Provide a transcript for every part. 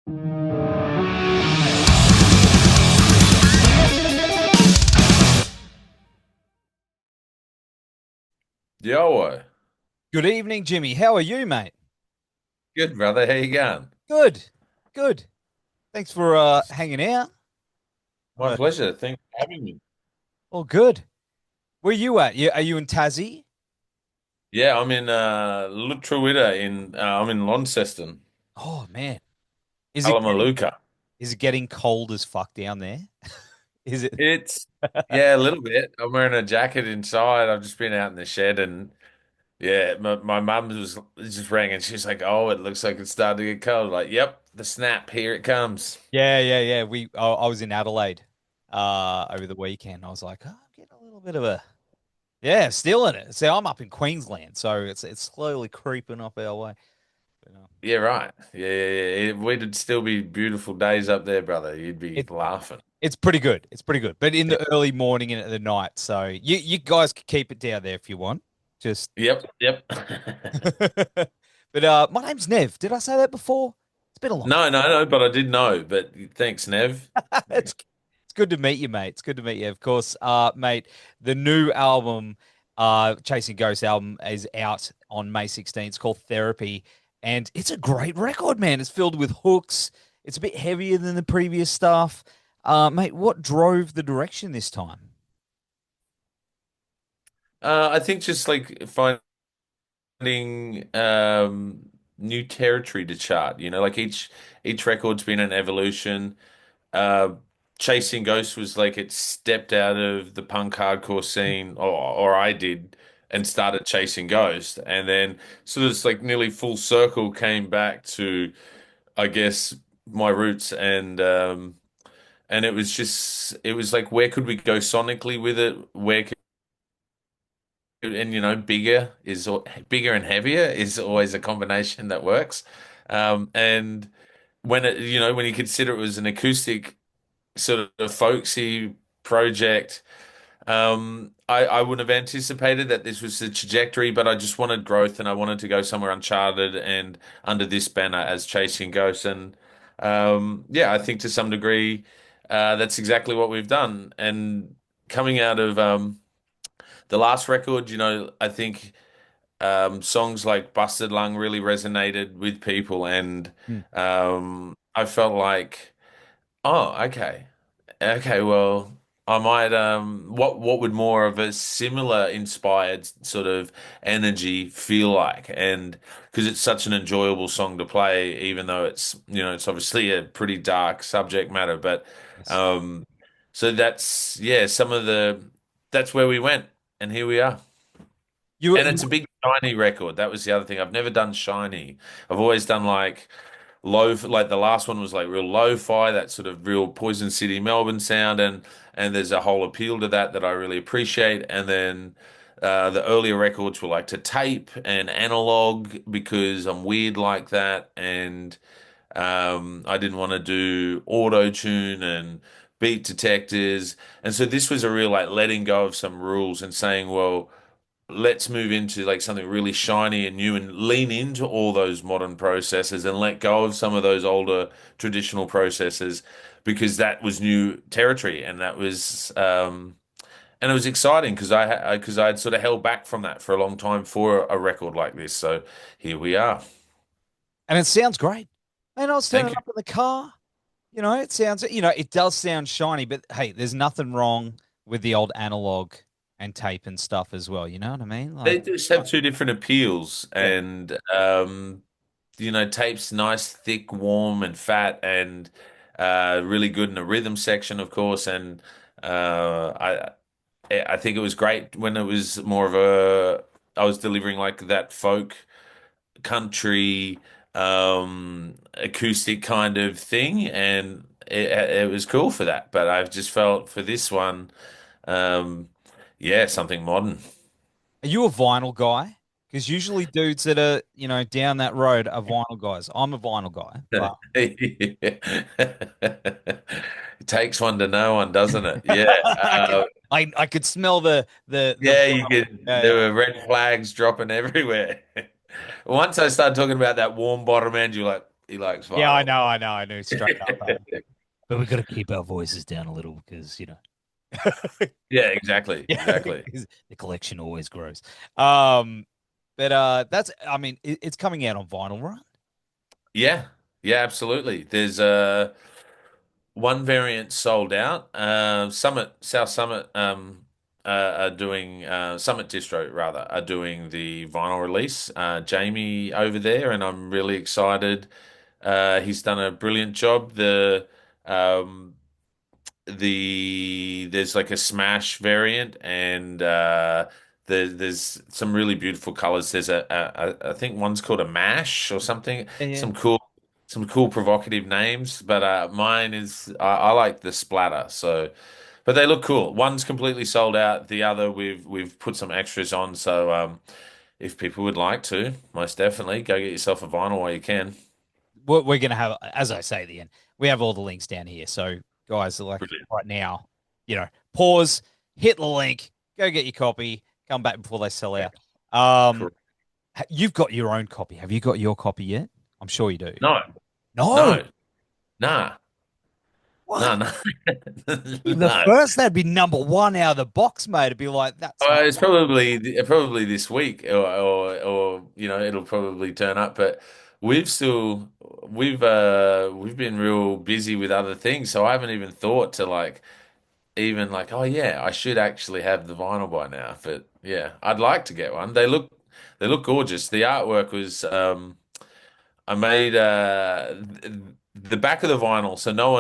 Yo, Good evening, Jimmy. How are you, mate? good brother. How you going? Good, good. Thanks for hanging out. My Uh, pleasure. Thanks for having me. all good. Where you at? Are you in Tassie? Yeah, I'm in Lutruwita I'm in Launceston, Oh man, is it getting Alamaluca. is it getting cold as fuck down there? Is it? It's yeah, a little bit. I'm wearing a jacket inside. I've just been out in the shed and yeah, my mum was just rang and she's like, "Oh, it looks like it's starting to get cold." Like, "Yep, the snap, here it comes." Yeah, yeah, yeah. I was in Adelaide over the weekend. I was like, oh, I'm getting a little bit of a still in it. See, I'm up in Queensland, so it's slowly creeping up our way. But, Yeah, right. Yeah, yeah, yeah. We'd still be beautiful days up there, brother. You'd be it laughing. It's pretty good. It's pretty good. But in Yeah. the early morning and at the night. So you guys can keep it down there if you want. Just Yep, yep. but my name's Nev. Did I say that before? It's been a long No, no, no, but I did know. But thanks, Nev. time. It's good to meet you, mate. It's good to meet you. Of course, mate, the new album, Chasing Ghosts album is out on May 16th. It's called Therapy. And it's a great record, man. It's filled with hooks. It's a bit heavier than the previous stuff. Mate, what drove the direction this time? I think just like finding new territory to chart. Like each record's been an evolution. Uh, Chasing Ghosts was like it stepped out of the punk hardcore scene, or I did, and started chasing Ghosts, and then sort of it's like nearly full circle came back to, I guess, my roots and it was like where could we go sonically with it? Where could and bigger and heavier is always a combination that works. And when you consider it was an acoustic sort of folksy project, I wouldn't have anticipated that this was the trajectory, but I just wanted growth and I wanted to go somewhere uncharted and under this banner as Chasing Ghosts. And yeah, I think to some degree, that's exactly what we've done. And coming out of the last record, I think songs like Busted Lung really resonated with people, and Hmm. I felt like, oh, okay, okay, well, I might what would more of a similar inspired sort of energy feel like? And because it's such an enjoyable song to play, even though it's obviously a pretty dark subject matter, but Yes. um, so that's yeah, that's where we went, and here we are. And You it's a big shiny record. That was the other thing. I've never done shiny. I've always done like like the last one was like real lo-fi, that sort of real Poison City Melbourne sound, and there's a whole appeal to that I really appreciate. And then the earlier records were like to tape and analog because I'm weird like that, and I didn't want to do auto tune and beat detectors, and so this was a real like letting go of some rules and saying, well, let's move into like something really shiny and new and lean into all those modern processes and let go of some of those older traditional processes because that was new territory and that was and it was exciting because because I had sort of held back from that for a long time for a record like this. So here we are. and it sounds great. And I was turning Thank you. up in the car. It sounds, it does sound shiny, but hey, there's nothing wrong with the old analog and tape and stuff as well. You know what I mean? They Like, just have two different appeals yeah, and tape's nice, thick, warm, and fat, and really good in the rhythm section, of course. And I think it was great when it was more of I was delivering like that folk country acoustic kind of thing, and it was cool for that. But I've just felt for this one, um, yeah, something modern. are you a vinyl guy? Because usually dudes that are, down that road are vinyl guys. I'm a vinyl guy, but It takes one to know one, doesn't it? Yeah. I could, I could smell the Yeah, you vinyl. could. Yeah, There yeah. were red flags dropping everywhere. Once I started talking about that warm bottom end, you're like, He likes Yeah, vinyl. I know, straight up. But we've got to keep our voices down a little because, Yeah, exactly, yeah, exactly. because the collection always grows. Um, but that's, I mean, it's coming out on vinyl, right? Yeah, yeah, absolutely. There's one variant sold out. South Summit, are doing Summit Distro rather are doing the vinyl release. Jamie over there, and I'm really excited. He's done a brilliant job. Um, there's like a smash variant, and there's some really beautiful colors. There's I think one's called a mash or something. Yeah, yeah. Some cool provocative names, but mine is I like the splatter. So, but they look cool. One's completely sold out. The other we've put some extras on. So if people would like to, most definitely go get yourself a vinyl while you can. We're gonna have, as I say at the end, we have all the links down here. So guys, like Brilliant. right now, pause, hit the link, go get your copy, come back before they sell Yeah, out. Um, cool. you've got your own copy. Have you got your copy yet? I'm sure you do. No, No. no, nah, What? no, no, Be the no. first, that'd be number one out of the box, mate. It'd be like, that's not. It's probably this week, or it'll probably turn up. But we've still we've been real busy with other things, so I haven't even thought to like even like, oh yeah, I should actually have the vinyl by now. But yeah, I'd like to get one. They look gorgeous. The artwork was I made the back of the vinyl, so no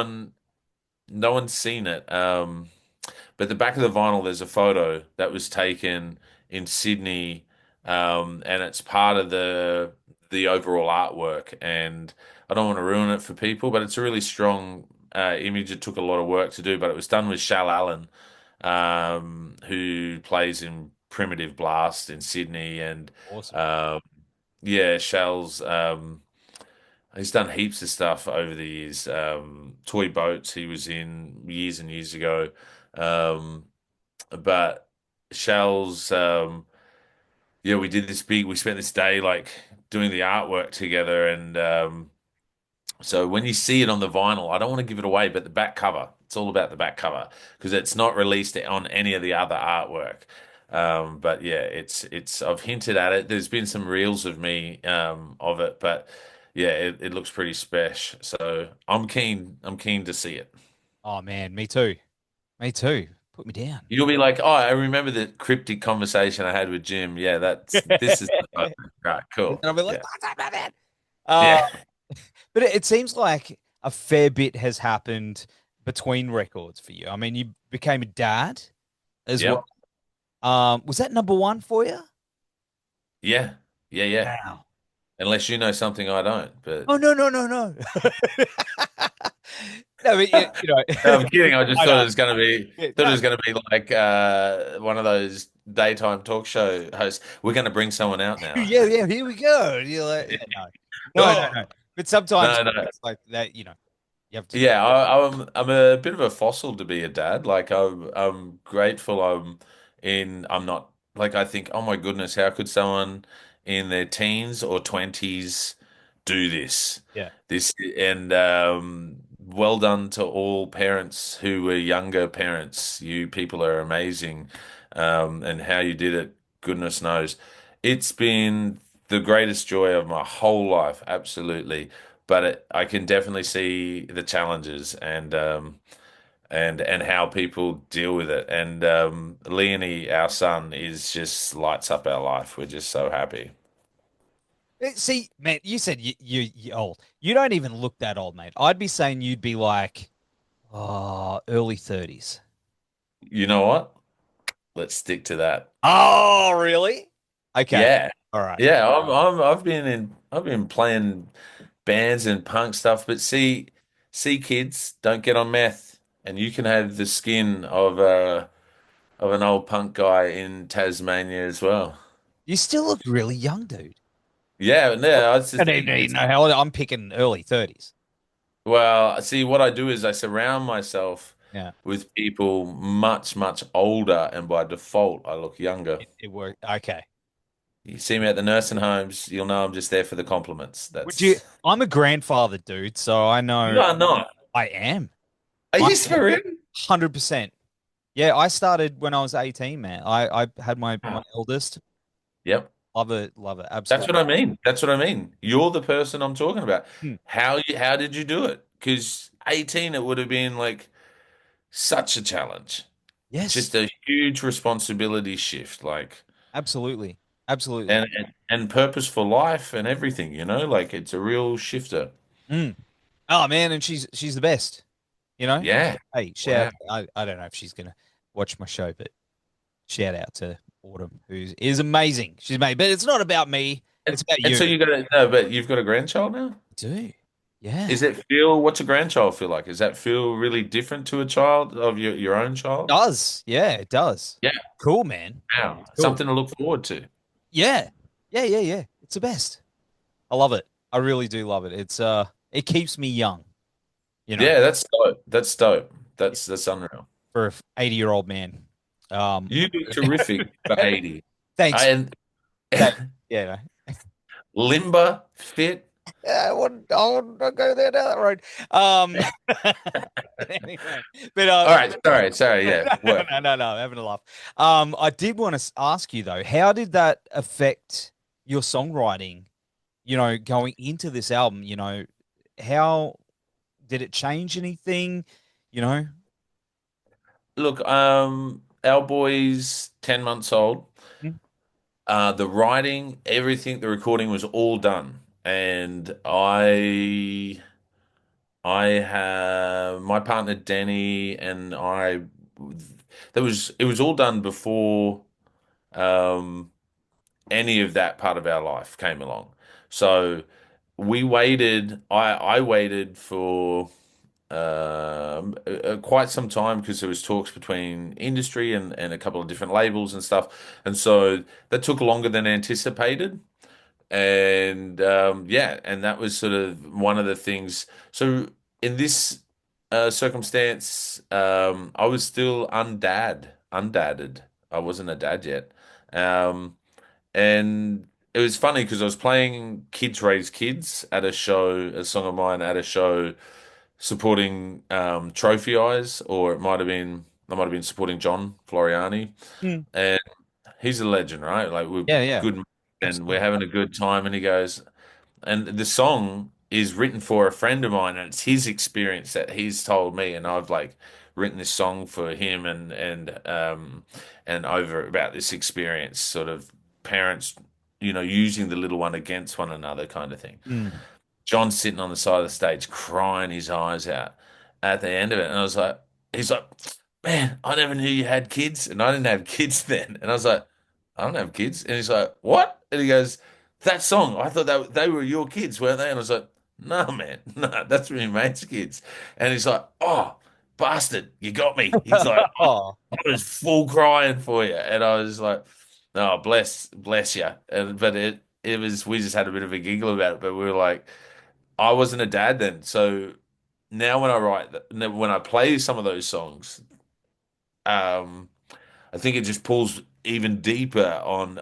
one's seen it. But the back of the vinyl, there's a photo that was taken in Sydney, and it's part of the overall artwork. And I don't want to ruin it for people, but it's a really strong image. It took a lot of work to do, but it was done with Shal Allen, who plays in Primitive Blast in Sydney, and Awesome. um, yeah, Shal's. He's done heaps of stuff over the years. Toy boats he was in years and years ago. Um, but Shell's, yeah, we spent this day like doing the artwork together. And so when you see it on the vinyl, I don't want to give it away, but the back cover, it's all about the back cover because it's not released on any of the other artwork. But yeah, I've hinted at it. There's been some reels of me, of it, but yeah, it looks pretty special. So I'm keen to see it. Oh man, me too. Me too. Put me down. You'll be like, oh, I remember the cryptic conversation I had with Jim. Yeah, this is the photo. Right, And cool. I'll be like, Yeah. what's up, man? Yeah. But it seems like a fair bit has happened between records for you. I mean, you became a dad as well. Yep. Was that number one for you? Yeah. Yeah, yeah. Wow. Unless you know something I don't, but Oh no, no, no, no. No, but no, I'm kidding. I just I thought know. it was gonna be Yeah, thought it no. was gonna be like one of those daytime talk show hosts. We're gonna bring someone out now. Yeah, yeah, here we go. And you're like, yeah, no. No, no, Oh, no. But sometimes no, no. it's like that, you have to. Yeah, I'm a bit of a fossil to be a dad. Like I'm grateful I'm not like I think, oh my goodness, how could someone in their teens or 20s do this? Yeah. This and well done to all parents who were younger parents. You people are amazing. And how you did it, goodness knows. It's been the greatest joy of my whole life, absolutely, but I can definitely see the challenges and how people deal with it. And Leonie, our son, is just lights up our life. We're just so happy. See, man, you said you're old. You don't even look that old, mate. I'd be saying you'd be like, early 30s. You know what? Let's stick to that. Oh, really? Okay. Yeah, All right. yeah. I've been playing bands and punk stuff, but see, kids, don't get on meth, and you can have the skin of an old punk guy in Tasmania as well. You still look really young, dude. Yeah, no, it's I just, don't even know how old I'm picking early 30s. well, see, what I do is I surround myself Yeah. with people much, much older, and by default, I look younger. It worked. Okay. You see me at the nursing homes, you'll know I'm just there for the compliments. Would you? That's I'm a grandfather, dude, so I you know are not. I am. Are I you am for real? 100%. Yeah, I started when I was 18, man. I had my Ah, eldest. yep. Love it, That's absolutely. what I mean. That's what I mean. You're the person I'm talking about. Hmm. How did you do it? Because 18, it would have been like such a challenge. Yes, Just a huge responsibility shift, like absolutely, absolutely. and purpose for life and everything, like it's a real shifter. Mm. Oh man, and she's the best. You know. Yeah. Hey, shout Wow. out. I don't know if she's gonna watch my show, but shout out to Autumn, who is amazing. She's made, but it's not about me. It's about And you. so you got to no, but you've got a grandchild now? I do. Yeah. Is it what's a grandchild feel like? Does that feel really different to a child of your own child? Does. Yeah, it does. Yeah. Cool, man. Wow. It's cool. Something to look forward to. Yeah. Yeah, yeah, yeah. It's the best. I love it. I really do love it. It keeps me young, you know, Yeah, that's dope. That's dope. That's unreal. for a 80-year-old man. Um You look terrific for 80. thanks. And Thanks. Yeah. limber, fit. I wouldn't go there down that road. Anyway, but All right, sorry, yeah. no, What? no, no, no, I'm having a laugh. I did want to ask you though, how did that affect your songwriting? Going into this album, how did it change anything? You know? Look, our boy's 10 months old. Mm, The writing, everything, the recording was all done. And I have my partner Danny and I it was all done before um any of that part of our life came along. So I waited for quite some time because there was talks between industry and a couple of different labels and stuff. And so that took longer than anticipated. And yeah, and that was sort of one of the things. So in this circumstance, I was still undadded. I wasn't a dad yet. Um, and it was funny because I was playing Kids Raise Kids at a show, a song of mine at a show supporting Trophy Eyes, or I might have been supporting John Floriani. mm. And he's a legend, right? Like we're Yeah, yeah, good and we're absolutely. having a good time. And he goes, and the song is written for a friend of mine, and it's his experience that he's told me, and I've like written this song for him and over about this experience, sort of parents, using the little one against one another kind of thing. Mm. John's sitting on the side of the stage crying his eyes out at the end of it. And I was like, he's like, man, I never knew you had kids. And I didn't have kids then. And I was like, I don't have kids. And he's like, what? And he goes, that song, I thought that they were your kids, weren't they? And I was like, no, man, no, that's my mate's kids. And he's like, oh, bastard, you got me. He's like, Oh, I was full crying for you. And I was like, oh, bless you. But it was, we just had a bit of a giggle about it. But we were like, I wasn't a dad then. So now when I when I play some of those songs, um, I think it just pulls even deeper on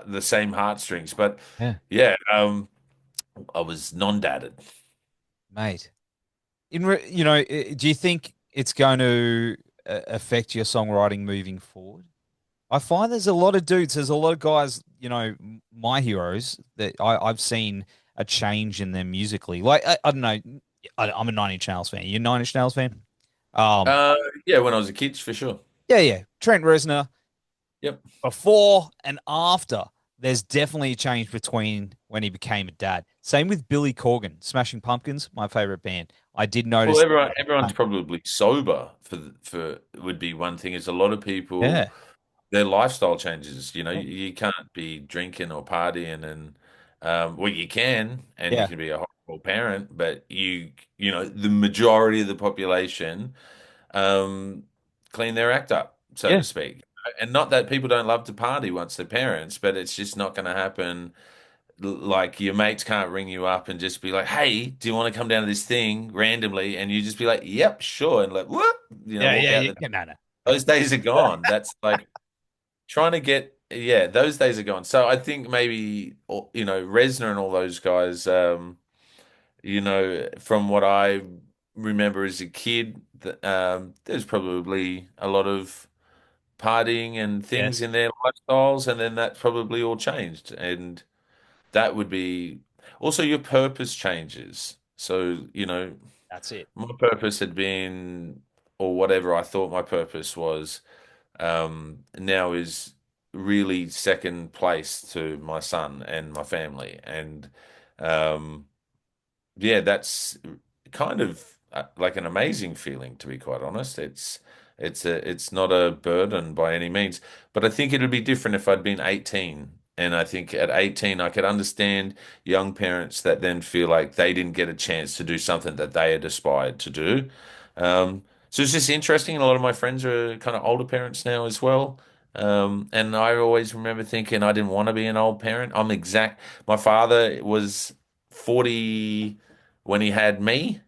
the same heartstrings. But yeah, yeah, I was non-dadded. mate. Do you think it's going to affect your songwriting moving forward? I find there's a lot of guys, my heroes that I've seen a change in them musically. Like, I don't know, I'm a Nine Inch Nails fan. You a Nine Inch Nails fan? Um, Uh, yeah, when I was a kid, for sure. yeah, yeah. Trent Reznor, Yep. before and after, there's definitely a change between when he became a dad. Same with Billy Corgan, Smashing Pumpkins, my favorite band. I did Well, notice. everyone's probably sober for would be one thing. Is a lot of people Yeah, their lifestyle changes. yeah, You can't be drinking or partying, and well, you can, and you yeah, can be a horrible parent, but the majority of the population um, clean their act up, so yeah, to speak. And not that people don't love to party once they're parents, but it's just not going to happen. Like your mates can't ring you up and just be like, "Hey, do you want to come down to this thing randomly?" And you just be like, "Yep, sure," and like, "What?" yeah, Walk yeah, out yeah. the. No, no. Those days are gone. That's like trying to get yeah, those days are gone. So I think maybe Reznor and all those guys. From what I remember as a kid, there's probably a lot of partying and things Yes, in their lifestyles, and then that probably all changed. And that would be also your purpose changes. So, that's it. my purpose had been, or whatever I thought my purpose was, now is really second place to my son and my family. And um, yeah, that's kind of like an amazing feeling, to be quite honest. It's not a burden by any means, but I think it'd be different if I'd been 18. And I think at 18, I could understand young parents that then feel like they didn't get a chance to do something that they had aspired to do. So it's just interesting. A lot of my friends are kind of older parents now as well. And I always remember thinking I didn't want to be an old parent. My father was 40 when he had me,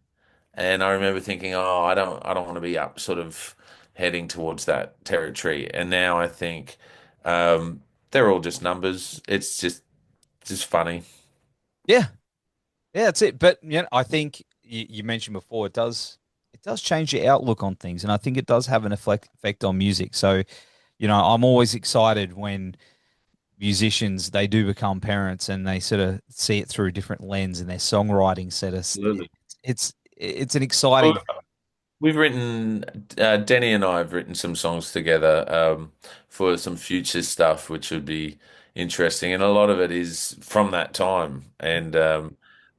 and I remember thinking, oh, I don't want to be up sort of heading towards that territory. And now I think they're all just numbers. It's just funny. Yeah, yeah, that's it. But I think you mentioned before it does change your outlook on things, and I think it does have an effect on music. So, I'm always excited when musicians they do become parents and they sort of see it through a different lens, and their songwriting set us. Absolutely. It's an exciting. Well, we've written, Denny and I have written some songs together for some future stuff, which would be interesting, and a lot of it is from that time. And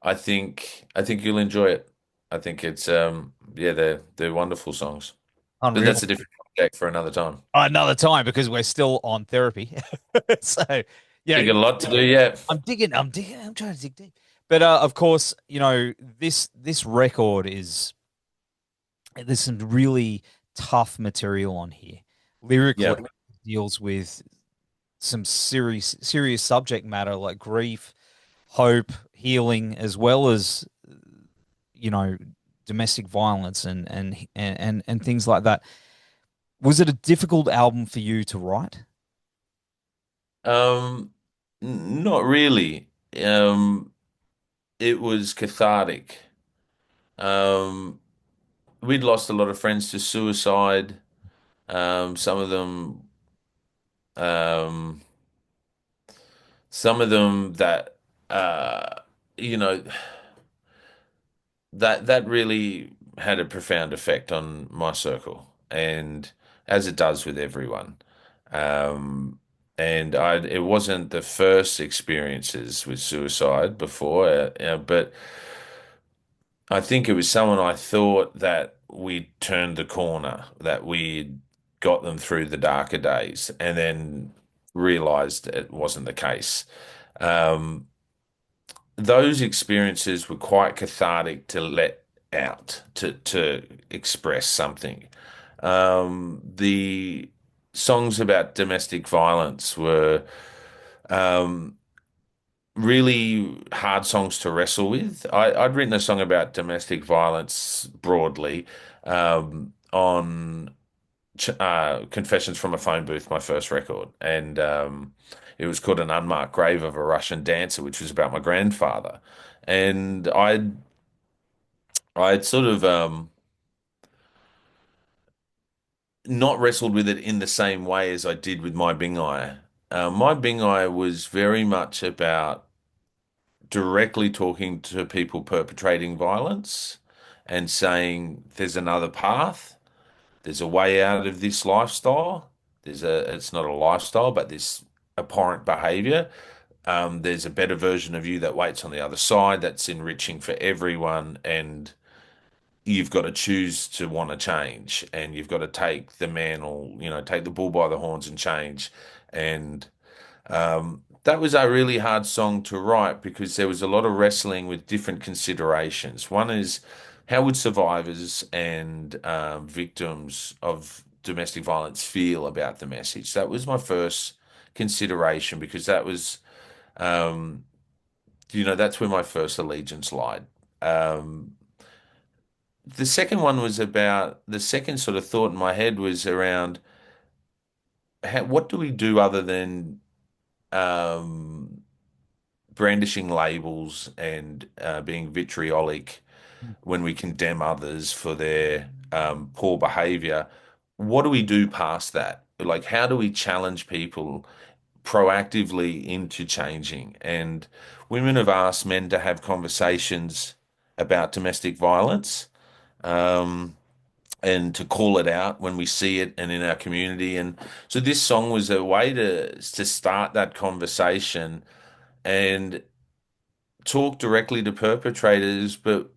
I think you'll enjoy it. I think it's yeah, they're wonderful songs, but that's Unreal. a different subject for another time. Another time because we're still on therapy. So, You yeah, got a lot to do yet. I'm trying to dig deep. But of course, this record is there's some really tough material on here. Lyrically, Yeah. it deals with some serious subject matter like grief, hope, healing, as well as you know domestic violence and things like that. Was it a difficult album for you to write? Um, Not really. Um, it was cathartic. Um, we'd lost a lot of friends to suicide. Some of them, um, that, uh, you know, that really had a profound effect on my circle, and as it does with everyone. Um, and it wasn't the first experiences with suicide before, but I think it was someone I thought that we'd turned the corner, that we'd got them through the darker days, and then realized it wasn't the case. Um, those experiences were quite cathartic to let out, to express something. The songs about domestic violence were um, really hard songs to wrestle with. I'd written a song about domestic violence broadly on Confessions from a Phone Booth, my first record, and it was called An Unmarked Grave of a Russian Dancer, which was about my grandfather. And I'd sort of not wrestled with it in the same way as I did with my Bingai. My Bingai was very much about directly talking to people perpetrating violence and saying there's another path, there's a way out of this lifestyle. It's not a lifestyle, but this abhorrent behavior. There's a better version of you that waits on the other side that's enriching for everyone, and you've got to choose to want to change, and you've got to take the man or, take the bull by the horns and change. And that was a really hard song to write because there was a lot of wrestling with different considerations. One is how would survivors and victims of domestic violence feel about the message? That was my first consideration because um, that's where my first allegiance lied. Um, the second sort of thought in my head was around what do we do other than um, brandishing labels and being vitriolic when we condemn others for their poor behavior? What do we do past that? Like, how do we challenge people proactively into changing? And women have asked men to have conversations about domestic violence. Um, and to call it out when we see it and in our community. And so this song was a way to start that conversation and talk directly to perpetrators, but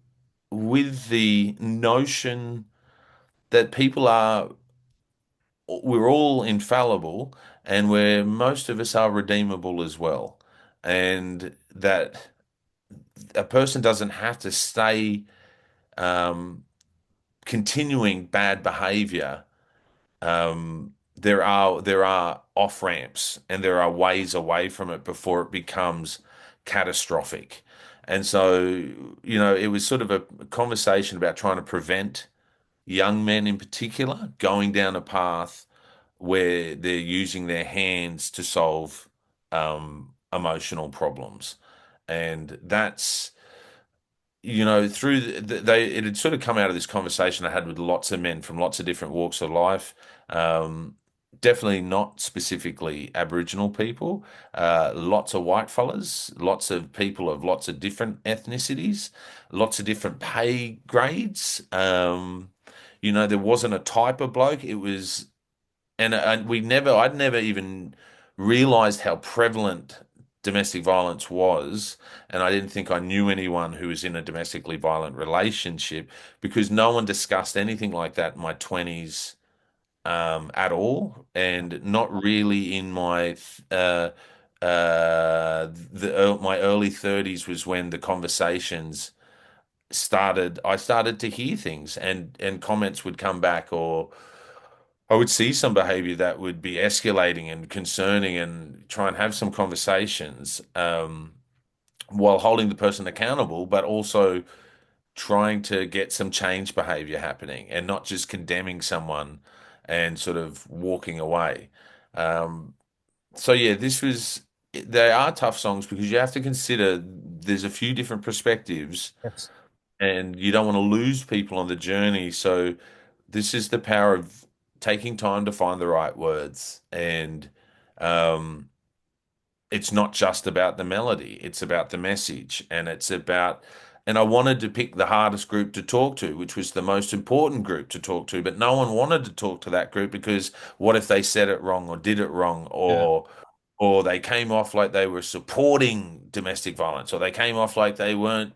with the notion that we're all infallible and where most of us are redeemable as well. And that a person doesn't have to stay um, continuing bad behavior. There are off ramps and there are ways away from it before it becomes catastrophic. And so, it was sort of a conversation about trying to prevent young men in particular going down a path where they're using their hands to solve emotional problems. And that's through it had sort of come out of this conversation I had with lots of men from lots of different walks of life. Um, Definitely not specifically Aboriginal people. Lots of white fellas, lots of people of lots of different ethnicities, lots of different pay grades. There wasn't a type of bloke. It was and I'd never even realized how prevalent domestic violence was. And I didn't think I knew anyone who was in a domestically violent relationship because no one discussed anything like that in my 20s at all. And not really in my early 30s was when the conversations started. I started to hear things and comments would come back, or I would see some behavior that would be escalating and concerning and try and have some conversations while holding the person accountable, but also trying to get some change behavior happening and not just condemning someone and sort of walking away. Um, so yeah, they are tough songs because you have to consider there's a few different perspectives Yes. and you don't want to lose people on the journey. So this is the power of taking time to find the right words. And um, it's not just about the melody, it's about the message. And I wanted to pick the hardest group to talk to, which was the most important group to talk to, but no one wanted to talk to that group because what if they said it wrong or did it wrong Yeah. or they came off like they were supporting domestic violence, or they came off like they weren't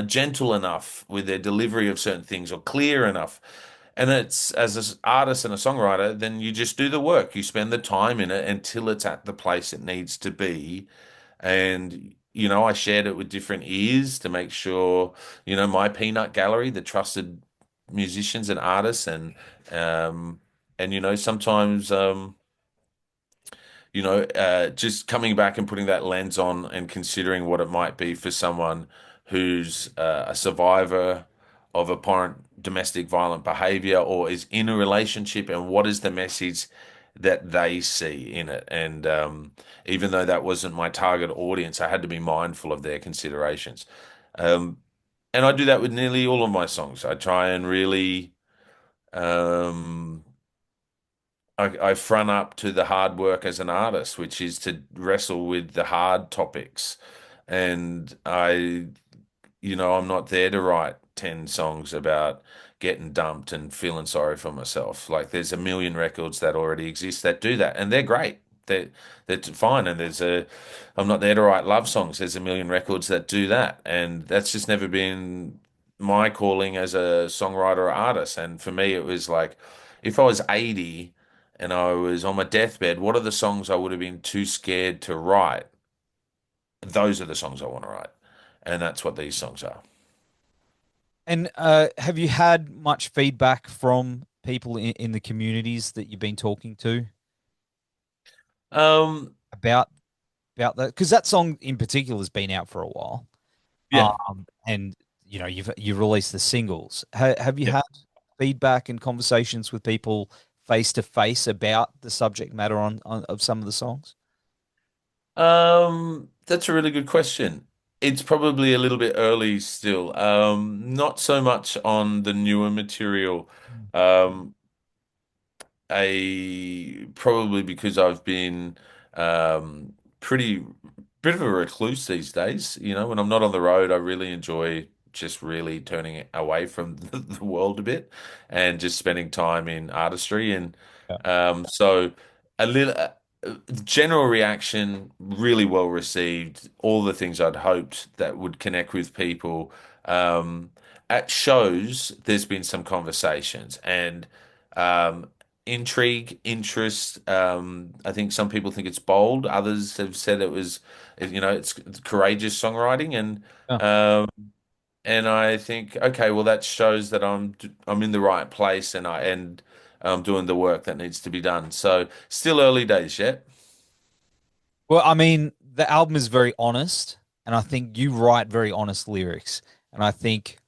gentle enough with their delivery of certain things or clear enough. And it's as an artist and a songwriter, then you just do the work. You spend the time in it until it's at the place it needs to be. And, I shared it with different ears to make sure, my peanut gallery, the trusted musicians and artists um, sometimes, just coming back and putting that lens on and considering what it might be for someone who's a survivor of abhorrent domestic violent behavior or is in a relationship, and what is the message that they see in it. And even though that wasn't my target audience, I had to be mindful of their considerations. Um, and I do that with nearly all of my songs. I try and really um, I front up to the hard work as an artist, which is to wrestle with the hard topics. And I'm not there to write 10 songs about getting dumped and feeling sorry for myself. Like there's a million records that already exist that do that, and they're great. They're fine. And I'm not there to write love songs. There's a million records that do that. And that's just never been my calling as a songwriter or artist. And for me, it was like, if I was 80 and I was on my deathbed, what are the songs I would have been too scared to write? Those are the songs I want to write. And that's what these songs are. And have you had much feedback from people in the communities that you've been talking to Um, about that? Because that song in particular has been out for a while. yeah, And you've released the singles. Have you yeah. had feedback and conversations with people face to face about the subject matter on of some of the songs? That's a really good question. It's probably a little bit early still. Not so much on the newer material. Um, probably because I've been pretty bit of a recluse these days. You know, when I'm not on the road, I really enjoy just really turning away from the world a bit and just spending time in artistry. And Yeah. so a little general reaction, really well received. All the things I'd hoped that would connect with people. At shows, there's been some conversations and um, intrigue, interest. I think some people think it's bold. Others have said it was, it's courageous songwriting, Yeah. um, and I think, okay, well, that shows that I'm in the right place, and I'm doing the work that needs to be done. So, still early days yet. Well, I mean, the album is very honest, and I think you write very honest lyrics, and I think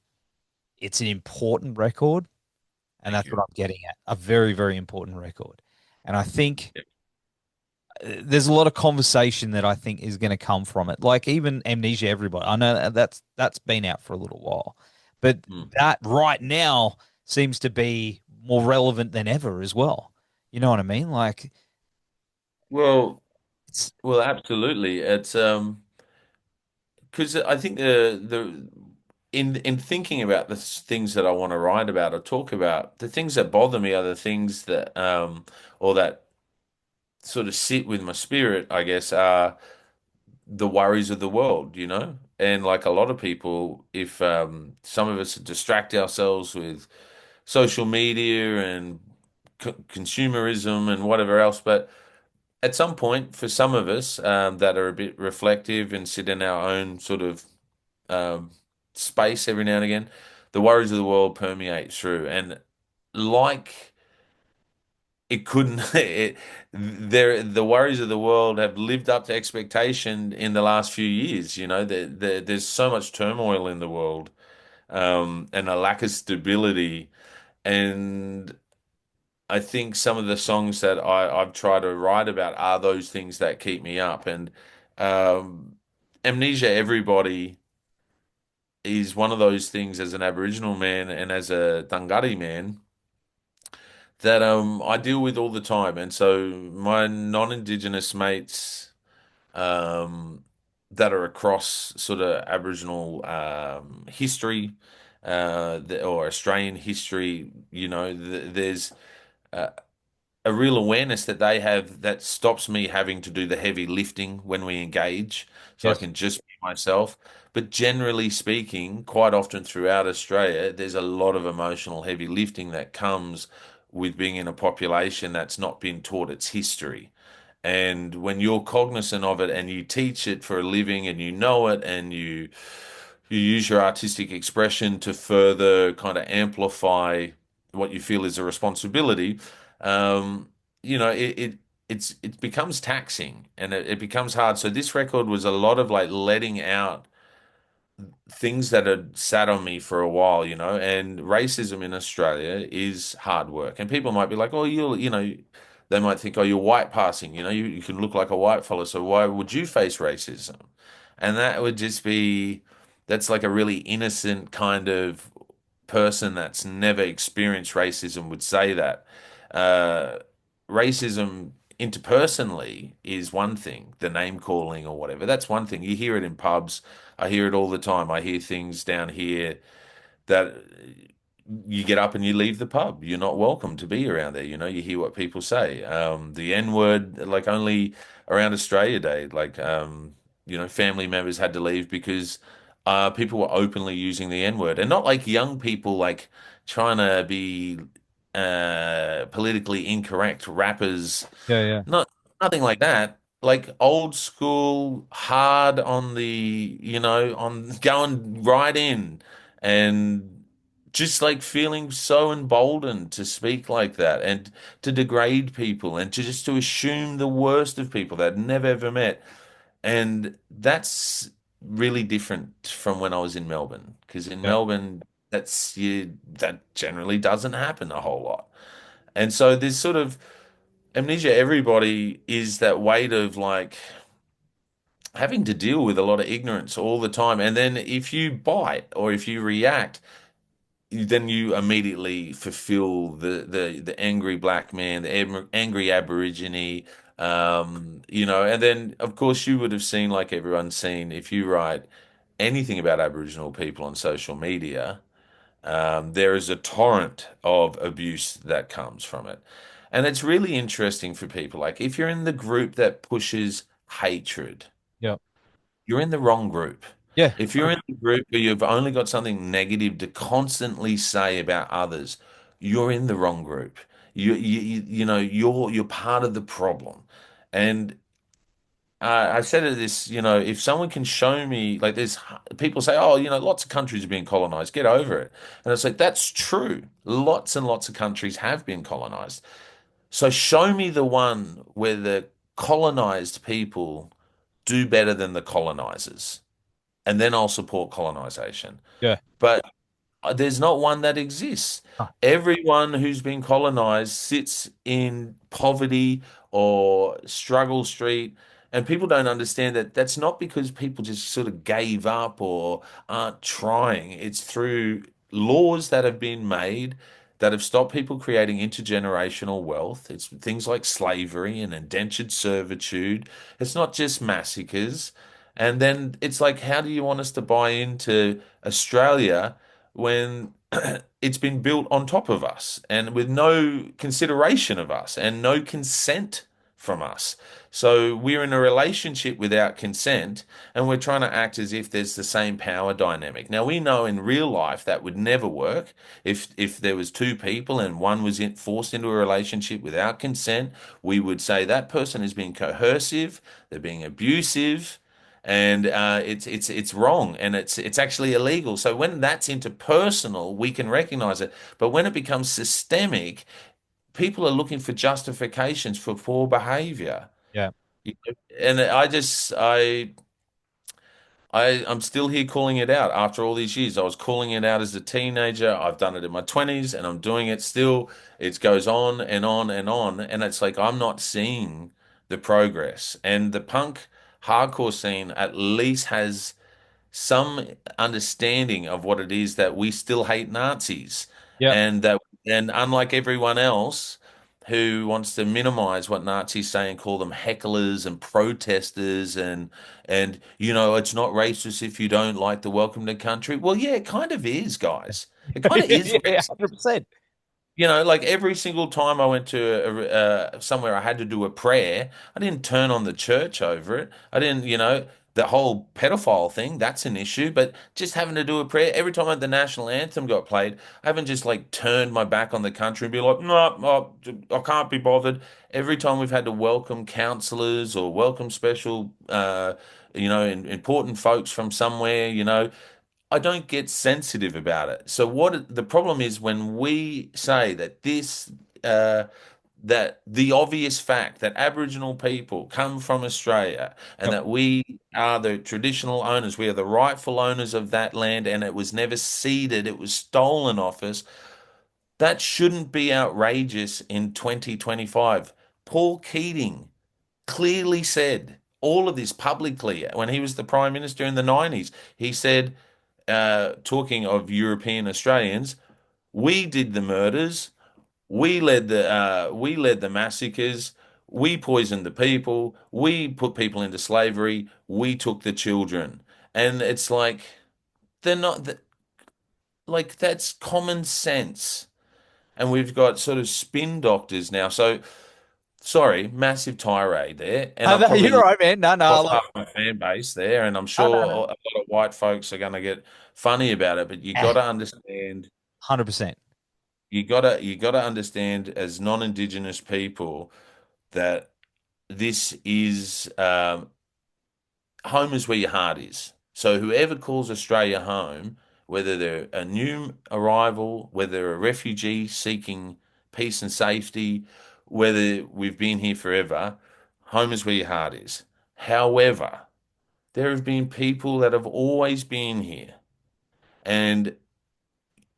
it's an important record, and Thank that's what you. I'm getting at. A very, very important record. And I think Yep. there's a lot of conversation that I think is going to come from it. Like even Amnesia Everybody. I know that's been out for a little while. But Mm. that right now seems to be more relevant than ever as well. You know what I mean? Like Well, it's well, absolutely. It's because I think the in thinking about the things that I want to write about or talk about, the things that bother me are the things that or that sort of sit with my spirit, I guess, are the worries of the world, you know? And like a lot of people, if some of us distract ourselves with social media and consumerism and whatever else, but at some point, for some of us that are a bit reflective and sit in our own sort of um, space every now and again, the worries of the world permeate through. And like it couldn't, the worries of the world have lived up to expectation in the last few years. You know, there's so much turmoil in the world and a lack of stability. And I think some of the songs that I've tried to write about are those things that keep me up. And um, Amnesia Everybody is one of those things as an Aboriginal man and as a Dunghutti man that I deal with all the time. And so my non-Indigenous mates um, that are across sort of Aboriginal history or Australian history, you know, there's uh, a real awareness that they have that stops me having to do the heavy lifting when we engage, so I yes. can just be myself. But generally speaking, quite often throughout Australia, there's a lot of emotional heavy lifting that comes with being in a population that's not been taught its history. And when you're cognizant of it and you teach it for a living and you know it and you use your artistic expression to further kind of amplify what you feel is a responsibility, um, it becomes taxing and it becomes hard. So this record was a lot of like letting out things that had sat on me for a while, you know, and racism in Australia is hard work. And people might be like, oh, they might think, oh, you're white passing, you can look like a white fella, so why would you face racism? And that would just be, that's like a really innocent kind of person that's never experienced racism would say that. Uh, Racism interpersonally is one thing, the name calling or whatever. That's one thing. You hear it in pubs. I hear it all the time. I hear things down here that you get up and you leave the pub. You're not welcome to be around there. You know, you hear what people say. The N word, like only around Australia Day, like, family members had to leave because people were openly using the N word and not like young people, like trying to be politically incorrect rappers, Yeah, yeah. not nothing like that. Like old school, hard on the, on going right in and just like feeling so emboldened to speak like that and to degrade people and to just to assume the worst of people that I'd never ever met. And that's really different from when I was in Melbourne, because in Yeah. Melbourne, that generally doesn't happen a whole lot. And so there's sort of amnesia. Everybody is that weight of like having to deal with a lot of ignorance all the time. And then if you bite or if you react, then you immediately fulfill the angry black man, the angry Aborigine, and then of course you would have seen, like everyone's seen, if you write anything about Aboriginal people on social media, there is a torrent of abuse that comes from it. And it's really interesting for people. Like if you're in the group that pushes hatred, Yeah. you're in the wrong group. Yeah. If you're in 100%. a group where you've only got something negative to constantly say about others, you're in the wrong group. You're part of the problem. And I said to this, if someone can show me, like, there's people say, oh, lots of countries are being colonized, get over it. And it's like, that's true. Lots and lots of countries have been colonized. So show me the one where the colonized people do better than the colonizers, and then I'll support colonization. Yeah. But there's not one that exists. Ah, Everyone who's been colonized sits in poverty or struggle street. And people don't understand that that's not because people just sort of gave up or aren't trying. It's through laws that have been made that have stopped people creating intergenerational wealth. It's things like slavery and indentured servitude. It's not just massacres. And then it's like, how do you want us to buy into Australia when it's been built on top of us and with no consideration of us and no consent from us? So we're in a relationship without consent, and we're trying to act as if there's the same power dynamic. Now we know in real life that would never work. If there was two people and one was forced into a relationship without consent, we would say that person is being coercive, they're being abusive, and it's wrong, and it's actually illegal. So when that's interpersonal, we can recognize it. But when it becomes systemic, people are looking for justifications for poor behavior. yeah. And I'm still here calling it out after all these years. I was calling it out as a teenager. I've done it in my 20s and I'm doing it still. It goes on and on and on. And it's like I'm not seeing the progress. And the punk hardcore scene at least has some understanding of what it is that we still hate Nazis, Yeah. and unlike everyone else who wants to minimize what Nazis say and call them hecklers and protesters, and it's not racist if you don't like the welcome to country. Well, yeah, it kind of is, guys. It kind of is Yeah. racist. 100%. Like every single time I went to somewhere I had to do a prayer, I didn't turn on the church over it. I didn't, the whole pedophile thing, that's an issue. But just having to do a prayer, every time the national anthem got played, I haven't just like turned my back on the country and be like, no, no, I can't be bothered. Every time we've had to welcome counselors or welcome special, important folks from somewhere, I don't get sensitive about it. So what the problem is when we say that uh, that the obvious fact that Aboriginal people come from Australia and Yep. that we are the traditional owners, we are the rightful owners of that land, and it was never ceded, it was stolen off us. That shouldn't be outrageous in 2025. Paul Keating clearly said all of this publicly when he was the Prime Minister in the 90s. He said, talking of European Australians, we did the murders, we led the massacres, we poisoned the people, we put people into slavery, we took the children. And it's like they're not like that's common sense. And we've got sort of spin doctors now. So sorry, massive tirade there, and No, I've no, probably you're right, man. No, no, lost look. half my fan base there, and I'm No, sure no, a no. lot of white folks are going to get funny about it. But you got Eh, to understand, 100%. you got to understand as non-Indigenous people that this is home is where your heart is. So whoever calls Australia home, whether they're a new arrival, whether they're a refugee seeking peace and safety, whether we've been here forever, home is where your heart is. However, there have been people that have always been here. And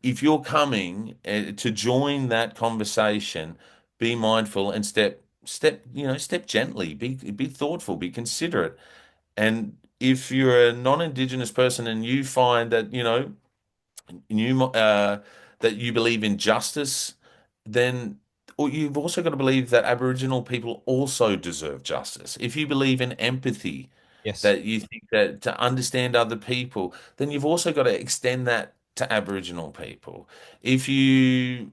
if you're coming to join that conversation, be mindful and step gently, be thoughtful, be considerate. And if you're a non-Indigenous person and you find that, that you believe in justice, then or you've also got to believe that Aboriginal people also deserve justice. If you believe in empathy, Yes. that you think that to understand other people, then you've also got to extend that to Aboriginal people. If you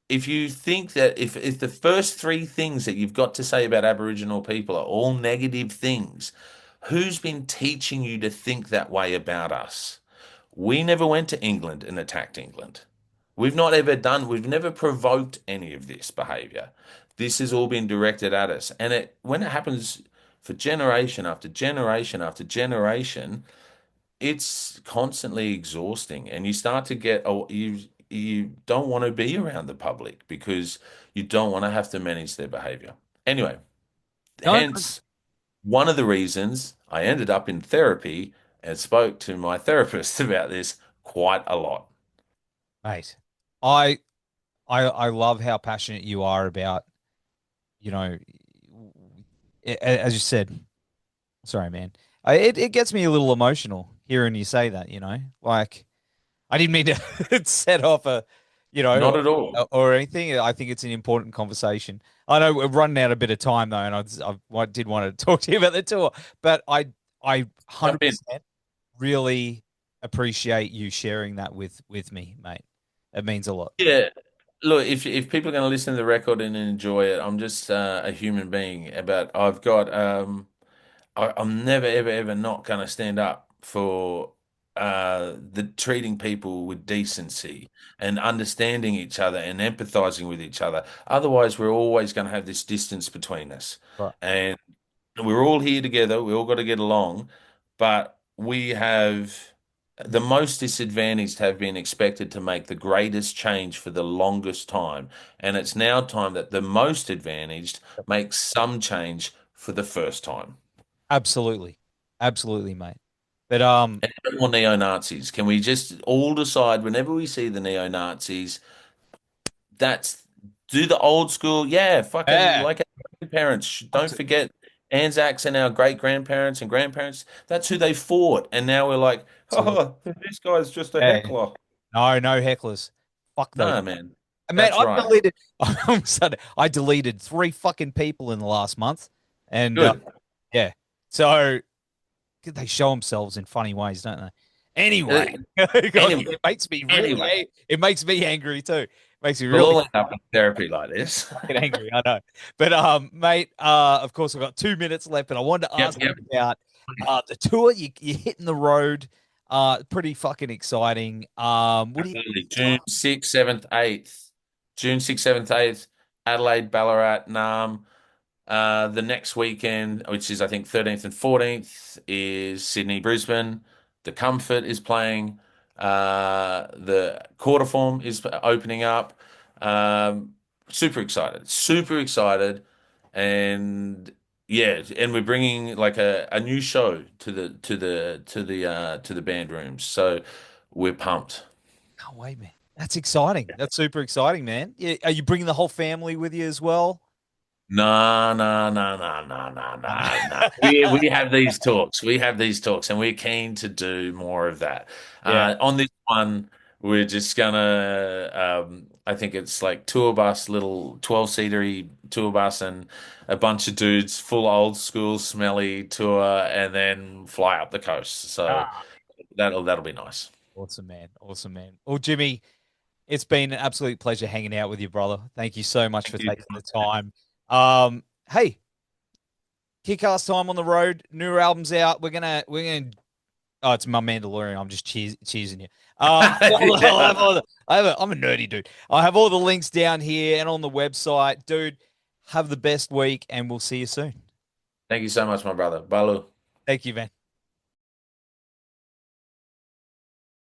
if you think that if the first three things that you've got to say about Aboriginal people are all negative things, who's been teaching you to think that way about us? We never went to England and attacked England. We've never provoked any of this behavior. This has all been directed at us. And when it happens for generation after generation after generation, it's constantly exhausting. And you start to get, you don't want to be around the public because you don't want to have to manage their behavior. Anyway, No, hence one of the reasons I ended up in therapy and spoke to my therapist about this quite a lot. mate. I I love how passionate you are about, you know, as you said. Sorry, man. It gets me a little emotional hearing you say that. Like I didn't mean to set off a, Not at all. or anything. I think it's an important conversation. I know we're running out a bit of time though, and I did want to talk to you about the tour, but I Jump in. 100% really appreciate you sharing that with me, mate. It means a lot. Yeah. Look, if people are going to listen to the record and enjoy it, I'm just a human being. But I'm never ever ever not going to stand up for the treating people with decency and understanding each other and empathizing with each other. Otherwise, we're always going to have this distance between us. Right. And we're all here together. We all got to get along, but we have the most disadvantaged have been expected to make the greatest change for the longest time. And it's now time that the most advantaged make some change for the first time. Absolutely. Absolutely, mate. But And no more neo-Nazis. Can we just all decide whenever we see the neo-Nazis, that's do the old school, yeah, fucking yeah, like our grandparents. Don't abso- forget Anzacs and our great grandparents and grandparents. That's who they fought. And now we're like, absolutely. oh, this guy's just a Yeah. heckler. No hecklers. Fuck those. No, man. Man, That's I've right. deleted. I'm sorry, I deleted three fucking people in the last month, and Good. yeah. So they show themselves in funny ways, don't they? Uh, Anyway, Anyway, it makes me really. anyway, It makes me angry too. It makes me we'll really all end up in therapy like this. fucking angry. I know. But mate, of course I've got 2 minutes left, but I wanted to Yep, ask you yep. about the tour. You're hitting the road. Pretty fucking exciting. What do you? Absolutely. June 6th, 7th, 8th. June 6th, 7th, 8th. Adelaide, Ballarat, Nam. The next weekend, which is I think 13th and 14th, is Sydney, Brisbane. The Comfort is playing. The Quarterform is opening up. Um, super excited, and yeah, and we're bringing like a new show to the band rooms. So we're pumped. Can't wait, man. That's exciting. That's super exciting, man. Yeah, are you bringing the whole family with you as well? No, no, no, no, no, no, no, no. We have these talks. We have these talks, and we're keen to do more of that. Yeah. On this one, we're just gonna. I think it's like tour bus, little 12-seater tour bus, and a bunch of dudes, full old school, smelly tour, and then fly up the coast. So Ah, that'll be nice. awesome, man. Awesome, man. Well, Jimmy, it's been an absolute pleasure hanging out with you, brother. Thank you so much for Thank you. taking the time. Hey, kick-ass time on the road. New album's out. We're gonna. Oh, it's my Mandalorian. I'm just cheesing you. I'm a nerdy dude. I have all the links down here and on the website, dude. Have the best week, and we'll see you soon. Thank you so much, my brother. Balu. Thank you, man.